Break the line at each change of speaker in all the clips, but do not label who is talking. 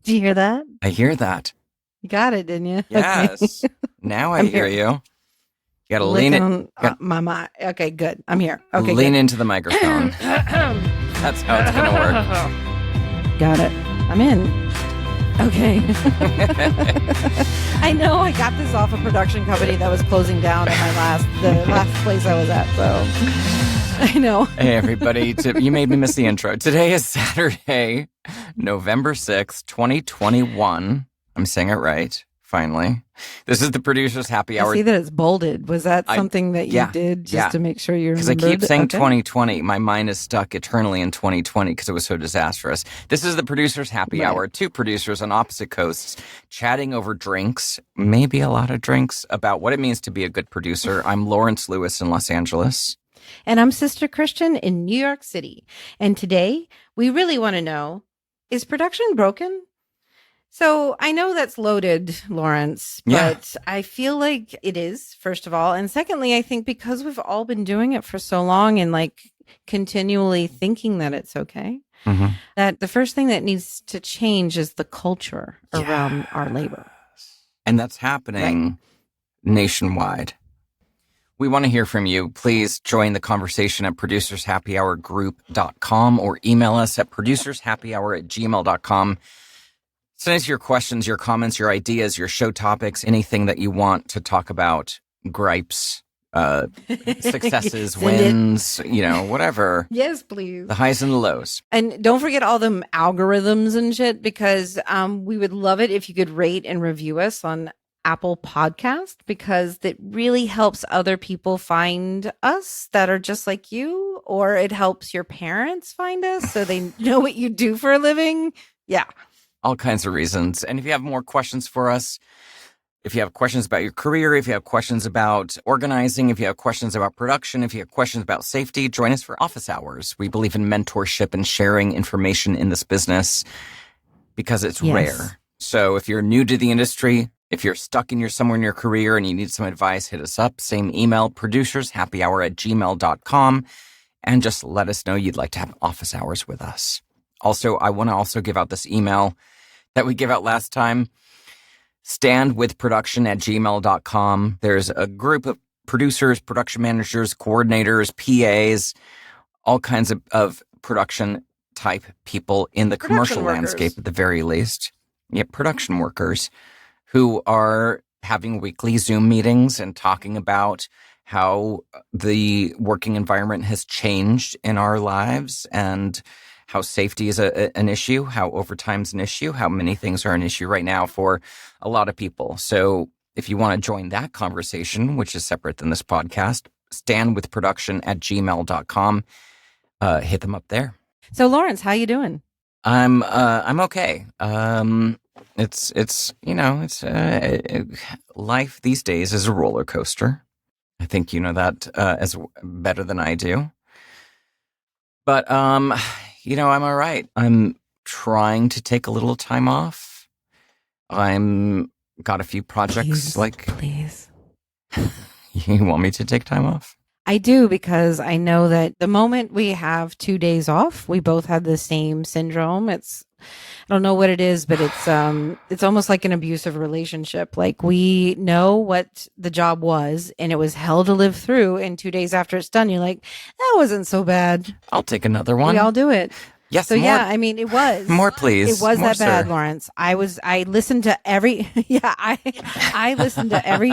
Do you hear that?
I hear that.
You got it, didn't you?
Yes.
Okay.
Now I
I'm
hear
here.
you. You got to
Licking
lean it.
on my mind. Okay, good. I'm here. Okay,
lean
good.
into the microphone. That's how it's going to work.
Got it. I'm in. Okay. I know I got this off a production company that was closing down at the last place I was at, so I know.
Hey, everybody. You made me miss the intro. Today is Saturday, November 6th, 2021. I'm saying it right, finally. This is the Producer's Happy Hour.
I see that it's bolded. Was that something that you did just to make sure you remembered?
Because I keep saying 2020. My mind is stuck eternally in 2020 because it was so disastrous. This is the Producer's Happy Hour. Two producers on opposite coasts chatting over drinks, maybe a lot of drinks, about what it means to be a good producer. I'm Lawrence Lewis in Los Angeles.
And I'm Sister Christian in New York City. And today, we really want to know, is production broken? So I know that's loaded, Lawrence, but I feel like it is, first of all. And secondly, I think because we've all been doing it for so long and like continually thinking that it's okay, that the first thing that needs to change is the culture around our labor.
And that's happening nationwide. We want to hear from you. Please join the conversation at producershappyhourgroup.com or email us at producershappyhour@gmail.com. Send us your questions, your comments, your ideas, your show topics, anything that you want to talk about, gripes, successes, wins, whatever.
Yes, please.
The highs and the lows.
And don't forget all the algorithms and shit, because we would love it if you could rate and review us on Apple Podcast, because that really helps other people find us that are just like you, or it helps your parents find us so they know what you do for a living. Yeah.
All kinds of reasons. And if you have more questions for us, if you have questions about your career, if you have questions about organizing, if you have questions about production, if you have questions about safety, join us for office hours. We believe in mentorship and sharing information in this business because it's rare. So if you're new to the industry, if you're stuck somewhere in your career and you need some advice, hit us up. Same email, producershappyhour@gmail.com. And just let us know you'd like to have office hours with us. Also, I want to also give out this email that we gave out last time, standwithproduction@gmail.com. There's a group of producers, production managers, coordinators, PAs, all kinds of production type people in the commercial landscape at the very least. Yeah, production workers who are having weekly Zoom meetings and talking about how the working environment has changed in our lives and how safety is an issue, how overtime's an issue, how many things are an issue right now for a lot of people. So if you want to join that conversation, which is separate than this podcast, standwithproduction@gmail.com. Hit them up there.
So Lawrence, how you doing?
I'm okay. Life these days is a roller coaster. I think you know that as better than I do. But I'm all right. I'm trying to take a little time off. I'm got a few projects.
Please.
You want me to take time off?
I do, because I know that the moment we have 2 days off, we both have the same syndrome. I don't know what it is, but it's almost like an abusive relationship. Like, we know what the job was and it was hell to live through. And 2 days after it's done, you're like, that wasn't so bad.
I'll take another one.
We all do it.
Yes.
So
more,
yeah, I mean, it was
more, please.
It was
more,
that bad,
sir.
Lawrence. I listened to every. Yeah, I listened to every.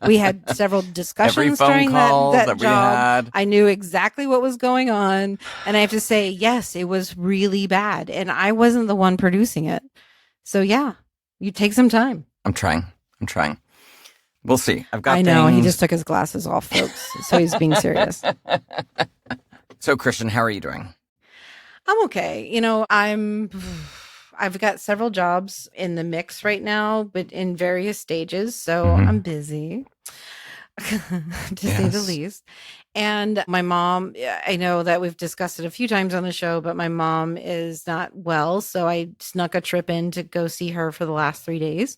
We had several discussions
every phone
during
call
that
we
job.
had.
I knew exactly what was going on, and I have to say, yes, it was really bad, and I wasn't the one producing it. So yeah, you take some time.
I'm trying. We'll see. I've got.
I know
things.
he just took his glasses off, folks. So he's being serious.
So Christian, how are you doing?
I'm okay. I've got several jobs in the mix right now, but in various stages. So I'm busy, to say the least. And my mom, I know that we've discussed it a few times on the show, but my mom is not well. So I snuck a trip in to go see her for the last 3 days,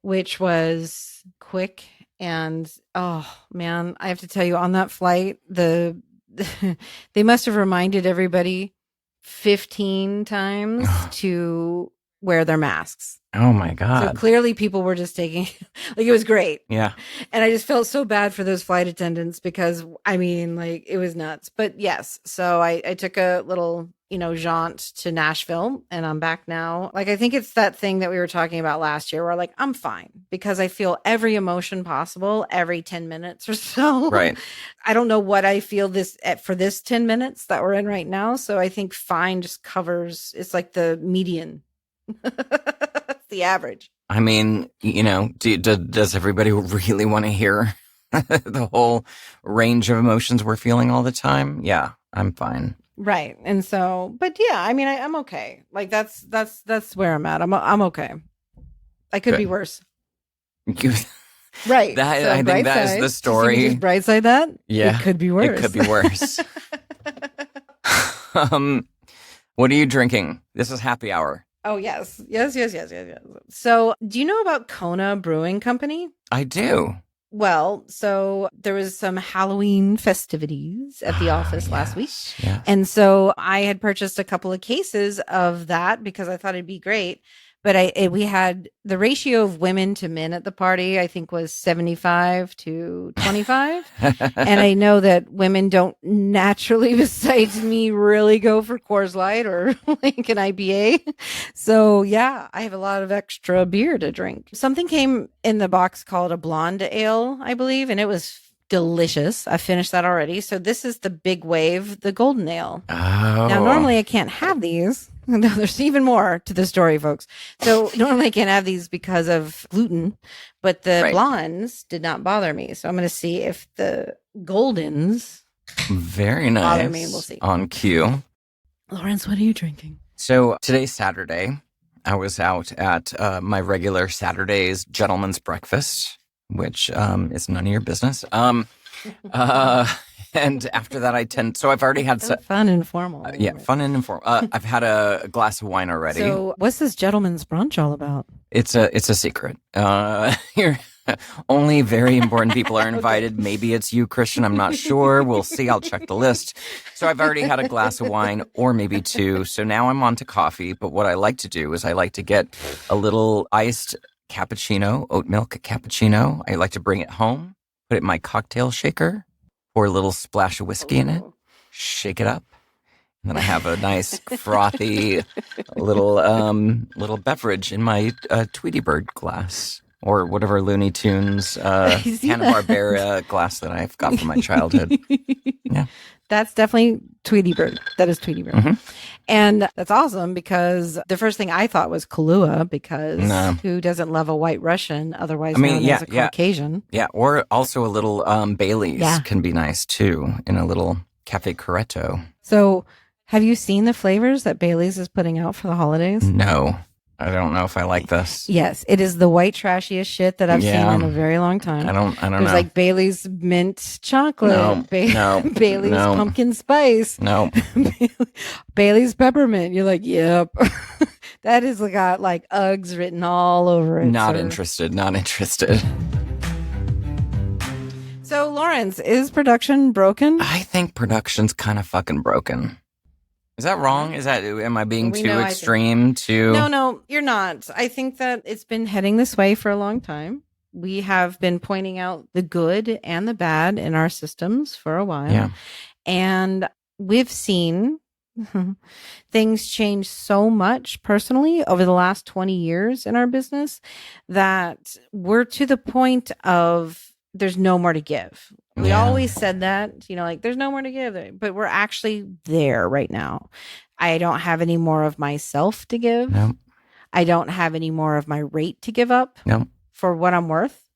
which was quick. And oh man, I have to tell you, on that flight, they must have reminded everybody 15 times to wear their masks.
Oh my
So
God.
clearly people were just taking, like, it was great.
Yeah.
And I just felt so bad for those flight attendants because, I mean, like, it was nuts. But yes, so I took a little, jaunt to Nashville, and I'm back now. Like, I think it's that thing that we were talking about last year where, like, I'm fine because I feel every emotion possible every 10 minutes or so.
Right.
I don't know what I feel for this 10 minutes that we're in right now. So I think fine just covers, it's like the median. The average.
I mean, does everybody really want to hear the whole range of emotions we're feeling all the time? Yeah, I'm fine.
Right. And so, but yeah, I mean, I'm okay. Like that's where I'm at. I'm okay. I could be worse. Right.
I think that is the story.
Just bright side that?
Yeah.
It could be worse.
It could be worse. What are you drinking? This is happy hour.
Oh, yes. Yes. So do you know about Kona Brewing Company?
I do.
Well, so there was some Halloween festivities at the office last week.
Yes.
And so I had purchased a couple of cases of that because I thought it'd be great. But we had the ratio of women to men at the party, I think, was 75 to 25. And I know that women don't naturally, besides me, really go for Coors Light or like an IPA. So yeah, I have a lot of extra beer to drink. Something came in the box called a blonde ale, I believe, and it was delicious. I finished that already. So this is the Big Wave, the golden ale.
Oh.
Now, normally I can't have these. No, there's even more to the story, folks. So normally I can't have these because of gluten, but the blondes did not bother me. So I'm going to see if the goldens
very nice
bother me. We'll see.
On cue.
Lawrence, what are you drinking?
So today's Saturday. I was out at my regular Saturday's gentleman's breakfast, which is none of your business. And after that, I've already had
fun and informal.
Fun and informal. I've had a glass of wine already.
So what's this gentleman's brunch all about?
It's a secret. Only very important people are invited. Okay. Maybe it's you, Christian. I'm not sure. We'll see. I'll check the list. So I've already had a glass of wine or maybe two. So now I'm on to coffee. But what I like to do is I like to get a little iced cappuccino, oat milk cappuccino. I like to bring it home, put it in my cocktail shaker, pour a little splash of whiskey in it, shake it up, and then I have a nice frothy little beverage in my Tweety Bird glass or whatever Looney Tunes Hanna-Barbera glass that I've got from my childhood. Yeah.
That's definitely Tweety Bird. That is Tweety Bird. Mm-hmm. And that's awesome because the first thing I thought was Kahlua because who doesn't love a white Russian, otherwise known as a Caucasian?
Yeah, or also a little Bailey's can be nice too in a little Cafe Coretto. So
have you seen the flavors that Bailey's is putting out for the holidays?
No. I don't know if I like this.
Yes, it is the white trashiest shit that I've seen in a very long time.
I don't know.
There's like Bailey's mint chocolate, Bailey's pumpkin spice, Bailey's peppermint. You're like, yep, that has got like Uggs written all over it.
Not interested.
So, Lawrence, is production broken?
I think production's kind of fucking broken. Is that wrong? Am I being too extreme?
No, you're not. I think that it's been heading this way for a long time. We have been pointing out the good and the bad in our systems for a while.
Yeah.
And we've seen things change so much personally over the last 20 years in our business that we're to the point of there's no more to give. We always said that, like there's no more to give, but we're actually there right now. I don't have any more of myself to give.
Nope.
I don't have any more of my rate to give up for what I'm worth.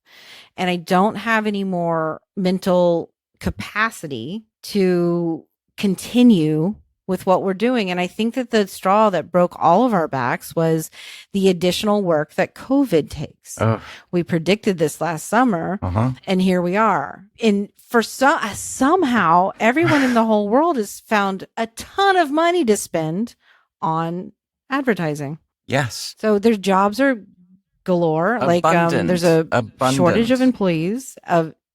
And I don't have any more mental capacity to continue with what we're doing. And I think that the straw that broke all of our backs was the additional work that COVID takes. We predicted this last summer, and here we are. And for somehow, everyone in the whole world has found a ton of money to spend on advertising.
Yes.
So their jobs are galore. There's a shortage of employees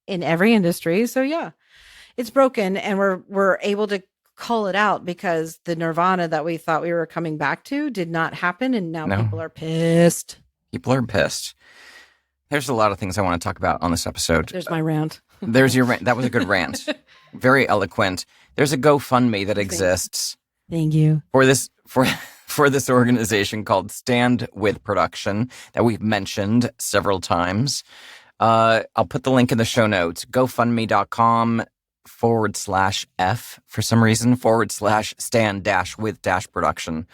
in every industry. So yeah, it's broken, and we're able to call it out because the nirvana that we thought we were coming back to did not happen. And now people are pissed.
People are pissed. There's a lot of things I want to talk about on this episode.
There's my rant.
There's your rant. That was a good rant. Very eloquent. There's a GoFundMe that exists.
Thank you.
For this organization called Stand With Production that we've mentioned several times. I'll put the link in the show notes. GoFundMe.com /F for some reason /stand-with-production.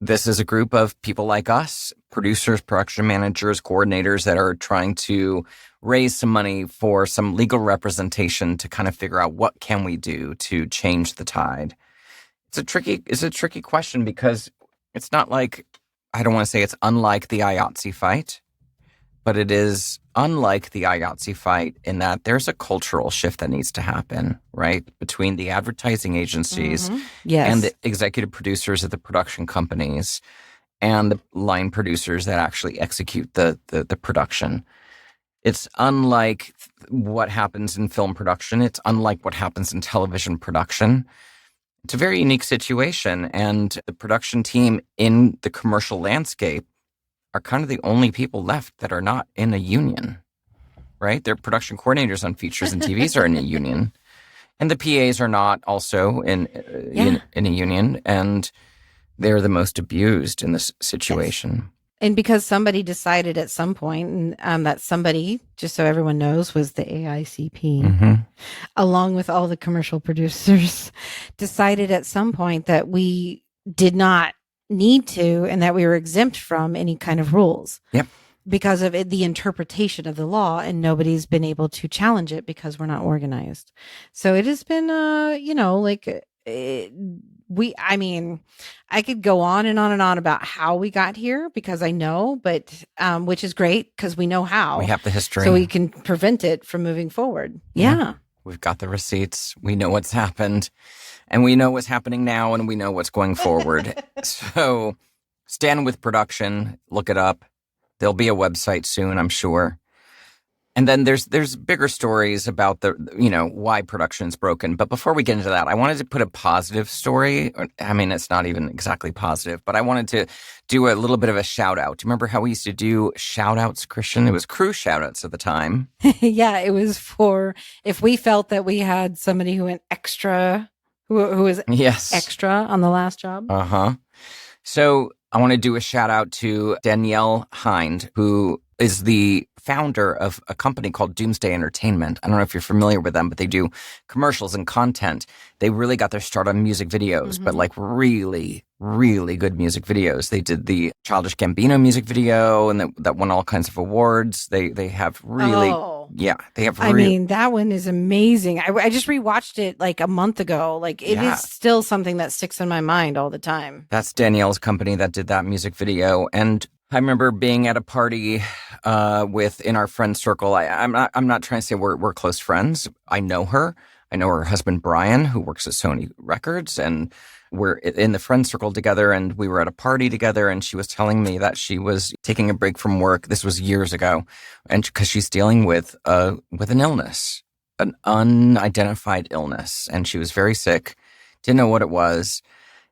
This is a group of people like us, producers, production managers, coordinators that are trying to raise some money for some legal representation to kind of figure out what can we do to change the tide. It's a tricky question because it's not like, I don't want to say it's unlike the IATSE fight, but it is unlike the IATSE fight in that there's a cultural shift that needs to happen, right? Between the advertising agencies and the executive producers of the production companies and the line producers that actually execute the production. It's unlike what happens in film production. It's unlike what happens in television production. It's a very unique situation, and the production team in the commercial landscape are kind of the only people left that are not in a union, right? Their production coordinators on features and TVs are in a union, and the PAs are not also in a union, and they're the most abused in this situation.
Yes. And because somebody decided at some point, and that somebody, just so everyone knows, was the AICP, along with all the commercial producers, decided at some point that we did not need to, and that we were exempt from any kind of rules.
Yep.
Because of the interpretation of the law, and nobody's been able to challenge it because we're not organized. So it has been, I could go on and on and on about how we got here because I know, but which is great because we know how.
We have the history.
So we can prevent it from moving forward. Yeah.
We've got the receipts. We know what's happened, and we know what's happening now, and we know what's going forward. So Stand With Production, look it up. There'll be a website soon, I'm sure. And then there's bigger stories about why production's broken. But before we get into that, I wanted to put a positive story. I mean, it's not even exactly positive, but I wanted to do a little bit of a shout out. Do you remember how we used to do shout outs, Christian? It was crew shout outs at the time.
Yeah, it was for if we felt that we had somebody who went extra, who was extra on the last job.
So I want to do a shout out to Danielle Hind, who is the founder of a company called Doomsday Entertainment. I don't know if you're familiar with them, but they do commercials and content. They really got their start on music videos, but like really, really good music videos. They did the Childish Gambino music video, and that won all kinds of awards. They have really, they have.
I mean, that one is amazing. I just rewatched it like a month ago. Like it is still something that sticks in my mind all the time.
That's Danielle's company that did that music video, and I remember being at a party in our friend circle. I'm not trying to say we're close friends. I know her. I know her husband Brian, who works at Sony Records, and we're in the friend circle together. And we were at a party together, and she was telling me that she was taking a break from work. This was years ago, and because she's dealing with an illness, an unidentified illness, and she was very sick, didn't know what it was.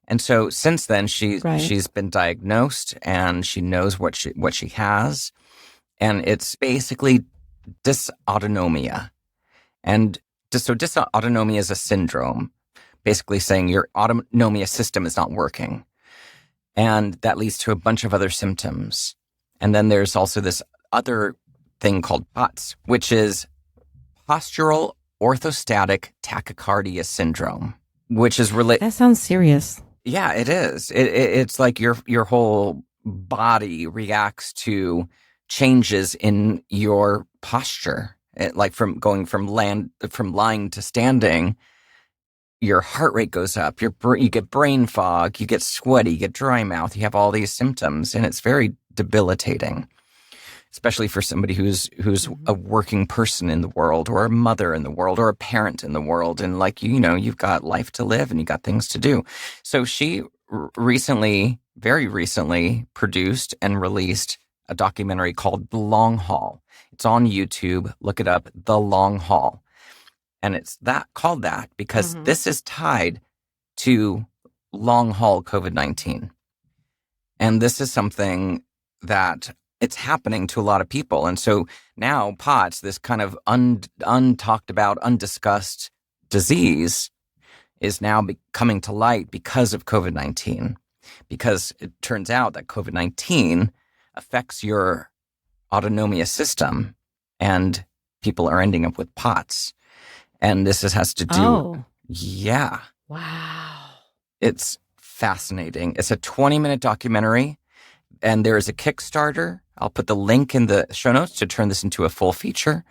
And so since then, she's been diagnosed, and she knows what she has, and it's basically dysautonomia. And so dysautonomia is a syndrome, basically saying your autonomia system is not working, and that leads to a bunch of other symptoms. And then there's also this other thing called POTS, which is postural orthostatic tachycardia syndrome, which is related.
That sounds serious.
Yeah, it is. It's like your whole body reacts to changes in your posture. Like from going from lying to standing, your heart rate goes up. You get brain fog. You get sweaty. You get dry mouth. You have all these symptoms, and it's very debilitating, especially for somebody who's a working person in the world, or a mother in the world, or a parent in the world. And you've got life to live, and you got things to do. So she very recently produced and released a documentary called The Long Haul. It's on YouTube. Look it up, The Long Haul. And it's called that because this is tied to long haul COVID-19. And this is something that it's happening to a lot of people. And so now POTS, this kind of untalked about, undiscussed disease, is now coming to light because of COVID-19. Because it turns out that COVID-19 affects your autonomic system, and people are ending up with POTS. And this has to do...
Oh.
Yeah.
Wow.
It's fascinating. It's a 20-minute documentary, and there is a Kickstarter. I'll put the link in the show notes to turn this into a full feature.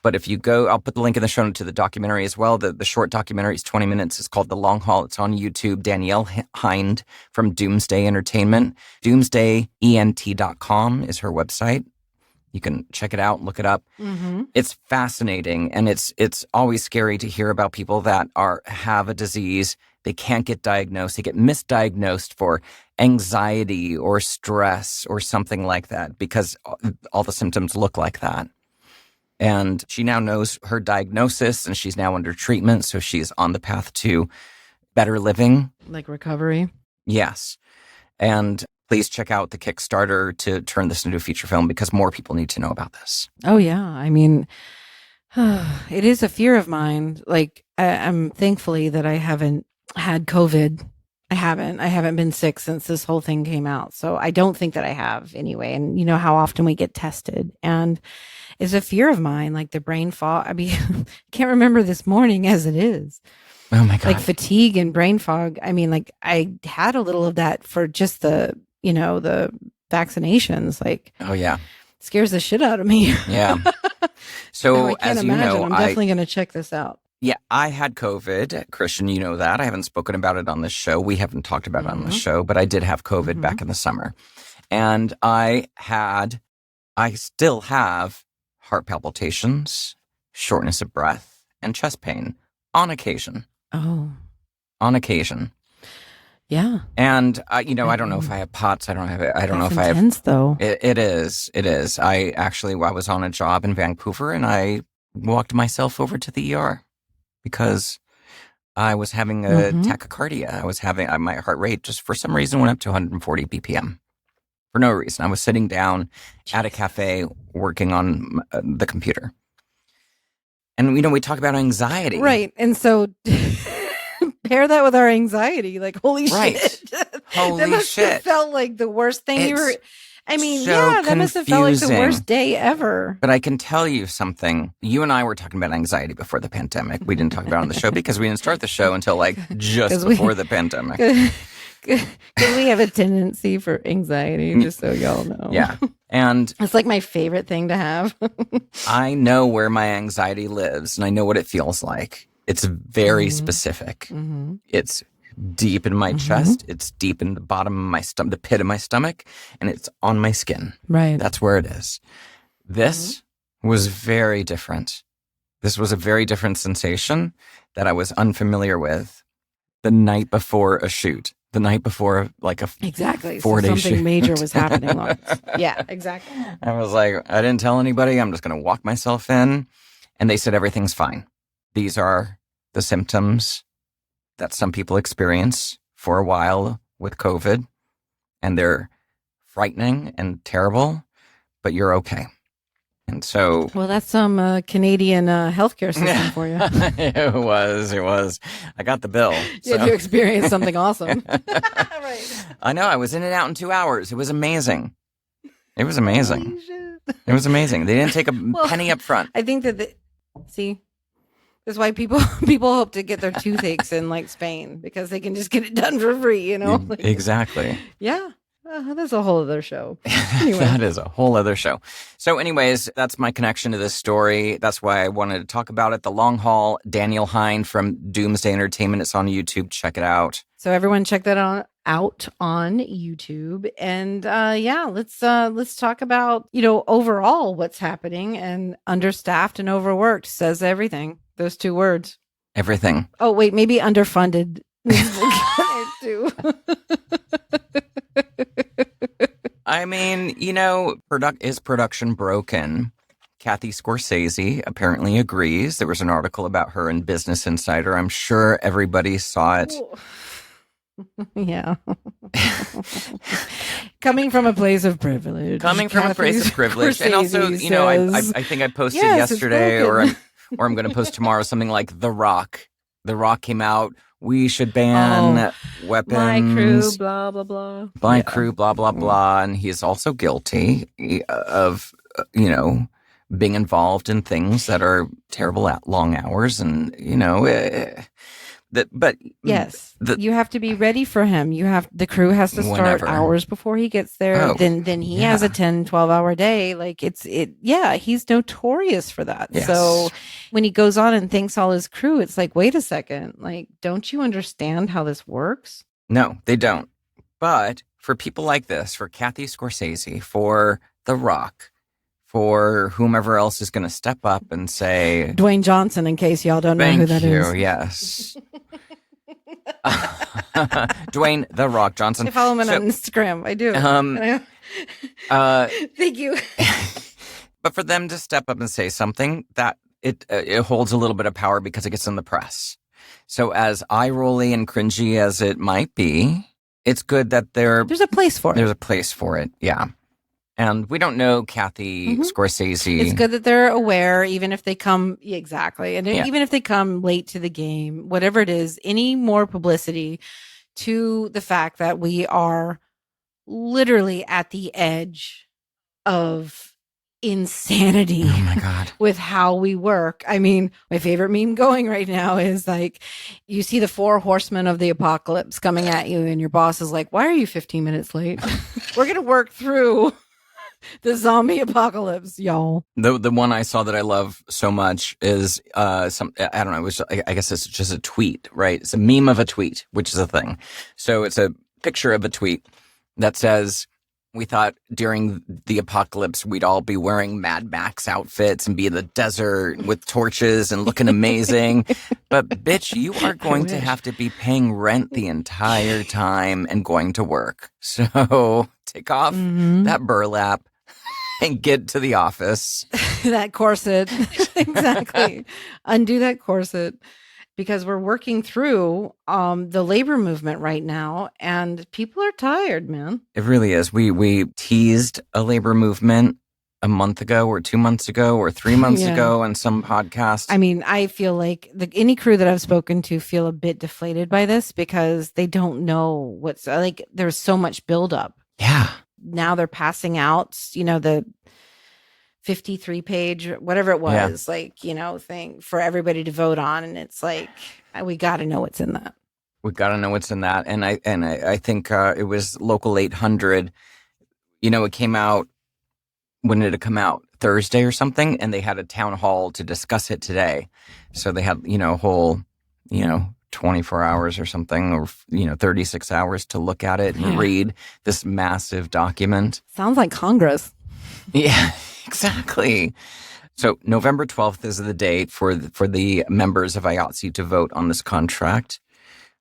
But if you go, I'll put the link in the show notes to the documentary as well. The short documentary is 20 minutes. It's called The Long Haul. It's on YouTube. Danielle Hind from Doomsday Entertainment. Doomsdayent.com is her website. You can check it out, look it up.
Mm-hmm.
It's fascinating, and it's always scary to hear about people that have a disease. They can't get diagnosed. They get misdiagnosed for anxiety or stress or something like that because all the symptoms look like that. And she now knows her diagnosis, and she's now under treatment, so she's on the path to better living.
Like recovery?
Yes. And please check out the Kickstarter to turn this into a feature film because more people need to know about this.
Oh, yeah. I mean, it is a fear of mine. Like, I'm thankfully that I haven't had COVID. I haven't been sick since this whole thing came out. So I don't think that I have anyway. And you know how often we get tested, and it's a fear of mine, like the brain fog. I mean, I can't remember this morning as it is.
Oh my God.
Like fatigue and brain fog. I mean, like I had a little of that for just the vaccinations. Like,
oh yeah.
Scares the shit out of me.
Yeah. So
I can't
as you
imagine.
know,
I'm definitely going to check this out.
Yeah, I had COVID. Christian, you know that. I haven't spoken about it on this show. We haven't talked about it on the show, but I did have COVID back in the summer. And I still have heart palpitations, shortness of breath, and chest pain on occasion.
Oh.
On occasion.
Yeah.
And, I don't know if I have POTS. I don't know if I have.
Intense, though.
It is. I was on a job in Vancouver, and I walked myself over to the ER. Because I was having a tachycardia. I was having my heart rate just for some reason went up to 140 BPM for no reason. I was sitting down at a cafe working on the computer. And, we talk about anxiety.
Right. And so pair that with our anxiety. Like, holy shit.
Holy
that must
shit.
have felt like the worst thing
So
that must have felt like the worst day ever.
But I can tell you something. You and I were talking about anxiety before the pandemic. We didn't talk about it on the show because we didn't start the show until just before the pandemic.
Because we have a tendency for anxiety, just so y'all know.
Yeah. And
it's like my favorite thing to have.
I know where my anxiety lives, and I know what it feels like. It's very specific. Mm-hmm. It's deep in my chest. It's deep in the bottom of my stomach, the pit of my stomach, and it's on my skin.
Right.
That's where it is. This was very different. This was a very different sensation that I was unfamiliar with the night before a shoot. The night before,
exactly.
4-day
something
shoot.
Major was happening. Yeah, exactly.
I was like, I didn't tell anybody. I'm just going to walk myself in. And they said, everything's fine. These are the symptoms that some people experience for a while with COVID, and they're frightening and terrible, but you're okay. And so...
Well, that's some Canadian healthcare system for you.
It was. I got the bill.
You had to experience something awesome. Right.
I know. I was in and out in 2 hours. It was amazing. It was amazing. It was amazing. They didn't take a penny up front.
I think that... See... That's why people hope to get their toothaches in Spain, because they can just get it done for free,
Exactly.
Yeah. That's a whole other show. Anyway.
That is a whole other show. So anyways, that's my connection to this story. That's why I wanted to talk about it. The Long Haul, Danielle Hind from Doomsday Entertainment. It's on YouTube. Check it out.
So everyone check that out on YouTube. And let's talk about, overall what's happening. And understaffed and overworked says everything. Those two words.
Everything.
Oh, wait, maybe underfunded. Too.
I mean, is production broken? Kathy Scorsese apparently agrees. There was an article about her in Business Insider. I'm sure everybody saw it.
Yeah. Coming from a place of privilege.
And also, you know, I think I posted yesterday or I'm going to post tomorrow something like The Rock. The Rock came out. We should ban weapons.
My crew, blah, blah, blah.
My crew, blah, blah, blah. And he's also guilty of, you know, being involved in things that are terrible at long hours. And, you know,
yes, you have to be ready for him. The crew has to start hours before he gets there. Then he has a 10, 12-hour day. Like he's notorious for that.
Yes.
So when he goes on and thanks all his crew, it's like, wait a second, like, don't you understand how this works?
No, they don't. But for people like this, for Kathy Scorsese, for The Rock, for whomever else is going to step up and say...
Dwayne Johnson, in case y'all don't know who that is.
Thank you, yes. Dwayne The Rock Johnson.
I follow him on Instagram. I do. Thank you.
But for them to step up and say something, that it holds a little bit of power because it gets in the press. So as eye-rolly and cringy as it might be, it's good that there's
a place for it.
There's a place for it, yeah. And we don't know Kathy Scorsese.
It's good that they're aware, even if they come, exactly. And even if they come late to the game, whatever it is, any more publicity to the fact that we are literally at the edge of insanity.
Oh my God.
With how we work. I mean, my favorite meme going right now is like, you see the 4 horsemen of the apocalypse coming at you and your boss is like, why are you 15 minutes late? We're going to work through the zombie apocalypse, y'all.
The one I saw that I love so much is I don't know, I guess it's just a tweet, right? It's a meme of a tweet, which is a thing. So it's a picture of a tweet that says, we thought during the apocalypse we'd all be wearing Mad Max outfits and be in the desert with torches and looking amazing. But bitch, you are going to have to be paying rent the entire time and going to work. So take off that burlap and get to the office.
That corset. Exactly. Undo that corset. Because we're working through the labor movement right now, and people are tired, man.
It really is. We teased a labor movement a month ago or 2 months ago or 3 months ago on some podcast.
I mean, I feel like any crew that I've spoken to feel a bit deflated by this because they don't know what's like. There's so much buildup.
Yeah.
Now they're passing out, you know, the 53 page, whatever it was, like, you know, thing for everybody to vote on. And it's like, we got to know what's in that.
We got to know what's in that. And I think it was Local 800, you know, it came out, when did it come out? Thursday or something? And they had a town hall to discuss it today. So they had, you know, a whole, you know, 24 hours or something, or, you know, 36 hours to look at it and read this massive document.
Sounds like Congress.
Yeah. Exactly. So November 12th is the date for the members of IATSE to vote on this contract.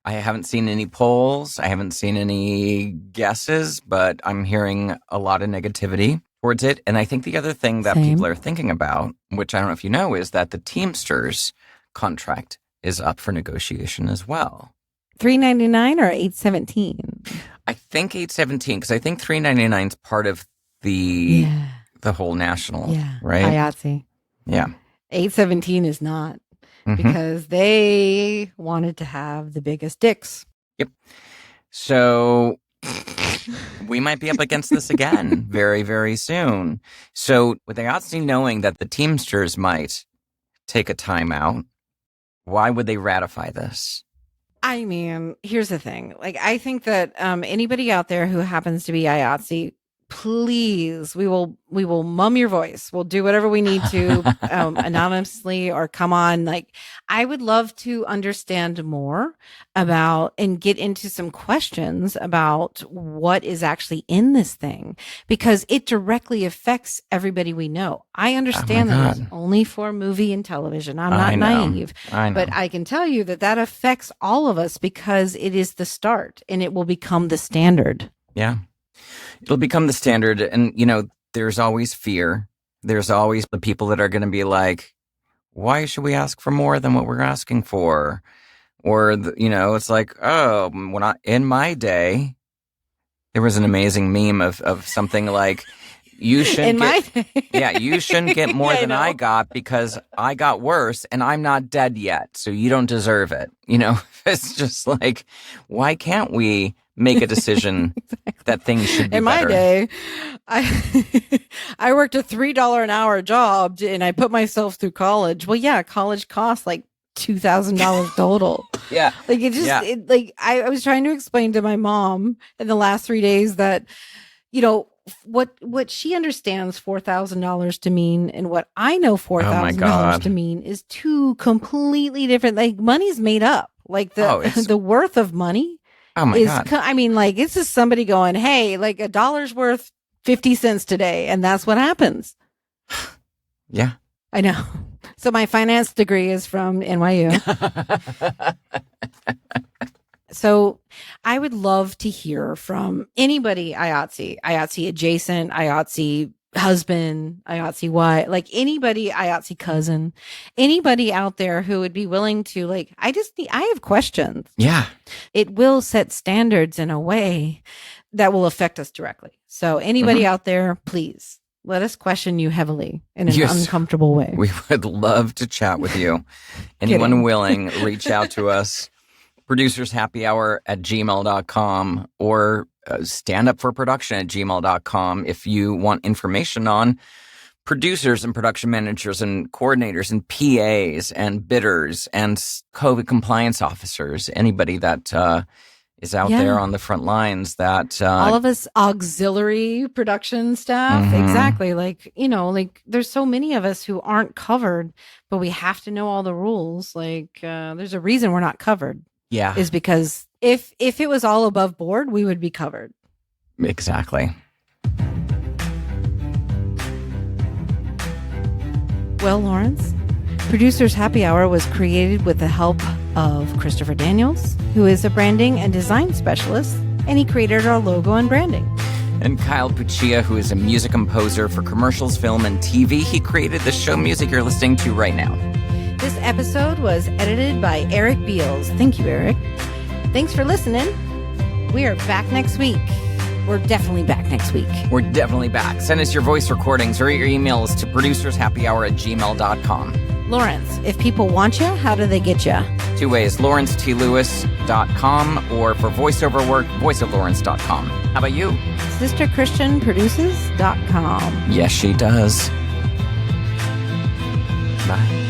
I haven't seen any polls. I haven't seen any guesses, but I'm hearing a lot of negativity towards it. And I think the other thing that people are thinking about, which I don't know if you know, is that the Teamsters contract is up for negotiation as well.
$3.99 or $8.17?
I think $8.17, because I think $3.99 is part of the whole national, right?
IATSE.
Yeah.
$8.17 is not, because they wanted to have the biggest dicks.
Yep. So we might be up against this again very, very soon. So with IATSE knowing that the Teamsters might take a timeout, why would they ratify this?
I mean, here's the thing. Like, I think that anybody out there who happens to be IATSE, please, we will mum your voice. We'll do whatever we need to anonymously or come on. Like, I would love to understand more about and get into some questions about what is actually in this thing, because it directly affects everybody we know. I understand that it's only for movie and television. I'm not naive, but I can tell you that affects all of us because it is the start and it will become the standard.
Yeah. It'll become the standard. And, you know, there's always fear there's always the people that are going to be like, why should we ask for more than what we're asking for? Or, it's like, oh, in my day, there was an amazing meme of something like, you shouldn't you shouldn't get more than I got because I got worse and I'm not dead yet, so you don't deserve it. It's just like, why can't we make a decision exactly. that things should be
in
better?
My day, I worked a $3 an hour job and I put myself through college. Well, yeah, college costs like $2,000 total.
Yeah.
Like it just, I was trying to explain to my mom in the last 3 days that, what she understands $4,000 to mean and what I know $4,000 to mean is two completely different, like money's made up. Like the worth of money God. I mean, like it's just somebody going, hey, like $1 worth 50 cents today. And that's what happens.
Yeah.
I know. So my finance degree is from NYU. So I would love to hear from anybody IATSE adjacent, IATSE husband, IATSE wife, like anybody, IATSE cousin, anybody out there who would be willing to I have questions.
Yeah.
It will set standards in a way that will affect us directly. So anybody out there, please let us question you heavily in an uncomfortable way.
We would love to chat with you. Anyone willing, reach out to us. producershappyhour@gmail.com or standupforproduction@gmail.com if you want information on producers and production managers and coordinators and PAs and bidders and COVID compliance officers, anybody that is out there on the front lines that
all of us auxiliary production staff. Exactly. There's so many of us who aren't covered, but we have to know all the rules. There's a reason we're not covered.
Yeah.
Is because if it was all above board, we would be covered.
Exactly.
Well, Lawrence, Producers Happy Hour was created with the help of Christopher Daniels, who is a branding and design specialist, and he created our logo and branding.
And Kyle Puccia, who is a music composer for commercials, film, and TV. He created the show music you're listening to right now.
This episode was edited by Eric Beals. Thank you, Eric. Thanks for listening. We are back next week. We're definitely back next week.
We're definitely back. Send us your voice recordings or your emails to producershappyhour@gmail.com.
Lawrence, if people want you, how do they get you?
2 ways, lawrencetlouis.com, or for voiceover work, voiceoflawrence.com. How about you?
sisterchristianproduces.com.
Yes, she does. Bye.